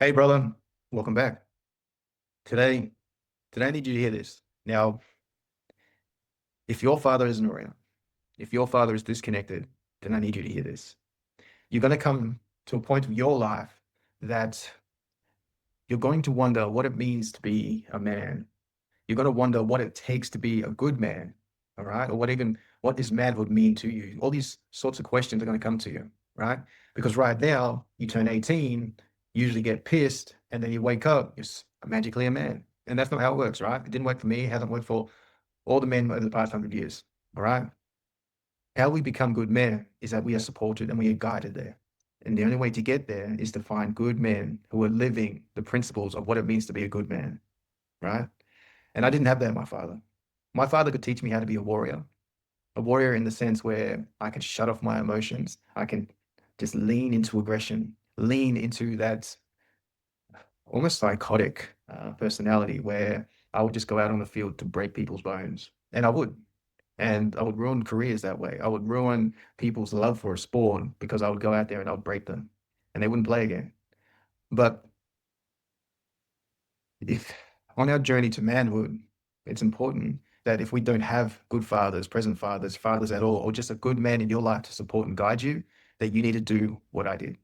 Hey, brother, welcome back. Today, today I need you to hear this. Now, if your father isn't around, if your father is disconnected, then I need you to hear this. You're going to come to a point of your life that you're going to wonder what it means to be a man. You're going to wonder what it takes to be a good man, all right? Or what does manhood mean to you? All these sorts of questions are going to come to you, right? Because right now, you turn 18, usually get pissed, and then you wake up, you're magically a man. And that's not how it works, right? It didn't work for me. It hasn't worked for all the men over the past 100 years, all right? How we become good men is that we are supported and we are guided there. And the only way to get there is to find good men who are living the principles of what it means to be a good man, right? And I didn't have that in my father. My father could teach me how to be a warrior in the sense where I can shut off my emotions. I can just lean into aggression, lean into that almost psychotic personality where I would just go out on the field to break people's bones. And I would. And I would ruin careers that way. I would ruin people's love for a sport because I would go out there and I would break them and they wouldn't play again. But if on our journey to manhood, it's important that if we don't have good fathers, present fathers, fathers at all, or just a good man in your life to support and guide you, that you need to do what I did.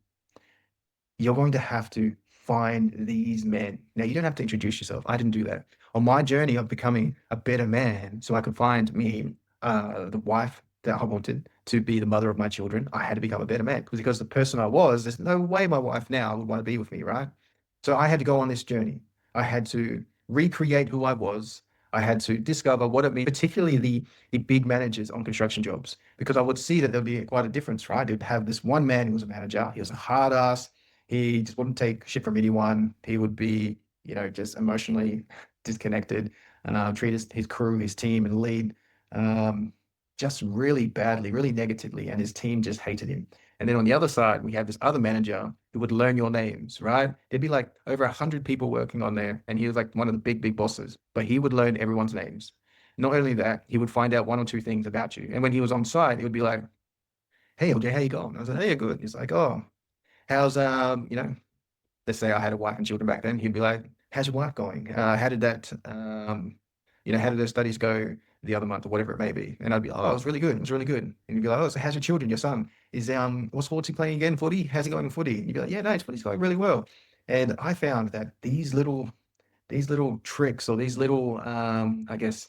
You're going to have to find these men. Now, you don't have to introduce yourself. I didn't do that. On my journey of becoming a better man, so I could find me the wife that I wanted to be the mother of my children, I had to become a better man because the person I was, there's no way my wife now would want to be with me, right? So I had to go on this journey. I had to recreate who I was. I had to discover what it means, particularly the big managers on construction jobs, because I would see that there'd be quite a difference, right? You'd have this one man who was a manager. He was a hard ass. He just wouldn't take shit from anyone. He would be, just emotionally disconnected and treat his crew, his team, and lead um, just really badly, really negatively. And his team just hated him. And then on the other side, we had this other manager who would learn your names, right? It'd be like over 100 people working on there. And he was like one of the big, big bosses, but he would learn everyone's names. Not only that, he would find out one or two things about you. And when he was on site, it would be like, "Hey, OJ, how you going?" I was like, "Hey, good." He's like, "Oh, how's let's say I had a wife and children back then, he'd be like, "How's your wife going? How did their studies go the other month or whatever it may be?" And I'd be, "Oh, it was really good. It was really good." And he'd be like, "Oh, so how's your children, your son? What sports he playing again? Footy? How's he going in footy?" And you'd be like, "Yeah, no, his footy's going really well." And I found that these little tricks or these little, I guess,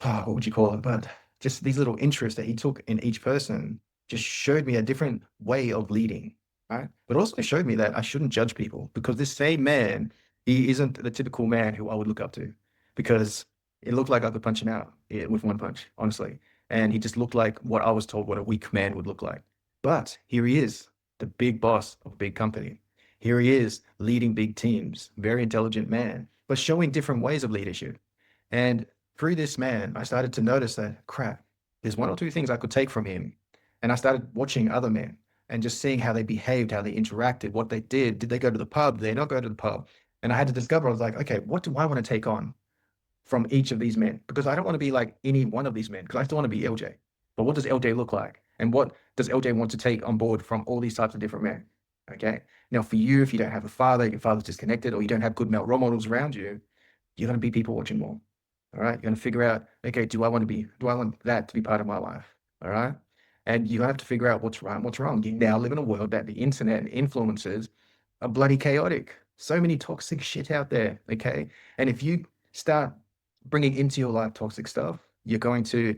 what would you call it? But just these little interests that he took in each person just showed me a different way of leading, right? But also showed me that I shouldn't judge people because this same man, he isn't the typical man who I would look up to because it looked like I could punch him out with one punch, honestly. And he just looked like what I was told what a weak man would look like. But here he is, the big boss of a big company. Here he is leading big teams, very intelligent man, but showing different ways of leadership. And through this man, I started to notice that crap, there's one or two things I could take from him. And I started watching other men and just seeing how they behaved, how they interacted, what they did. Did they go to the pub? Did they not go to the pub? And I had to discover, I was like, okay, what do I want to take on from each of these men? Because I don't want to be like any one of these men, because I still want to be LJ. But what does LJ look like? And what does LJ want to take on board from all these types of different men? Okay. Now, for you, if you don't have a father, your father's disconnected, or you don't have good male role models around you, you're going to be people watching more. All right. You're going to figure out, okay, do I want that to be part of my life? All right. And you have to figure out what's right and what's wrong. You now live in a world that the internet and influences are bloody chaotic. So many toxic shit out there. Okay. And if you start bringing into your life toxic stuff, you're going to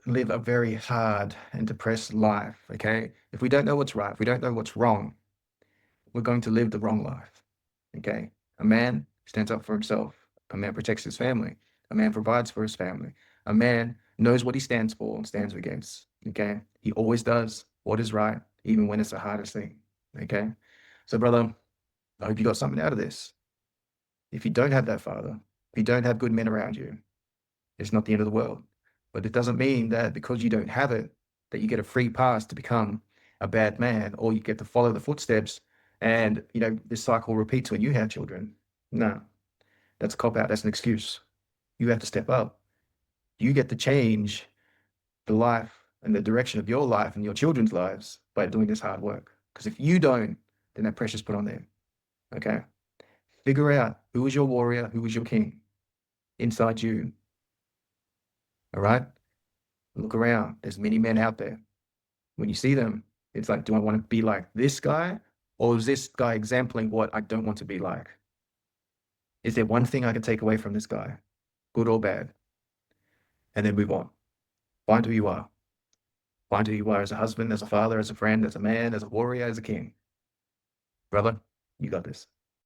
live a very hard and depressed life. Okay. If we don't know what's right, if we don't know what's wrong, we're going to live the wrong life. Okay. A man stands up for himself. A man protects his family. A man provides for his family. A man knows what he stands for and stands against. Okay. He always does what is right, even when it's the hardest thing. Okay. So, brother, I hope you got something out of this. If you don't have that father, if you don't have good men around you, it's not the end of the world. But it doesn't mean that because you don't have it, that you get a free pass to become a bad man or you get to follow the footsteps and, this cycle repeats when you have children. No, that's a cop out. That's an excuse. You have to step up. You get to change the life and the direction of your life and your children's lives by doing this hard work. Because if you don't, then that pressure's put on there. Okay. Figure out who is your warrior, who is your king inside you. All right. Look around. There's many men out there. When you see them, it's like, do I want to be like this guy? Or is this guy exempling what I don't want to be like? Is there one thing I can take away from this guy, good or bad? And then move on. Find who you are. Find who you are as a husband, as a father, as a friend, as a man, as a warrior, as a king. Brother, you got this.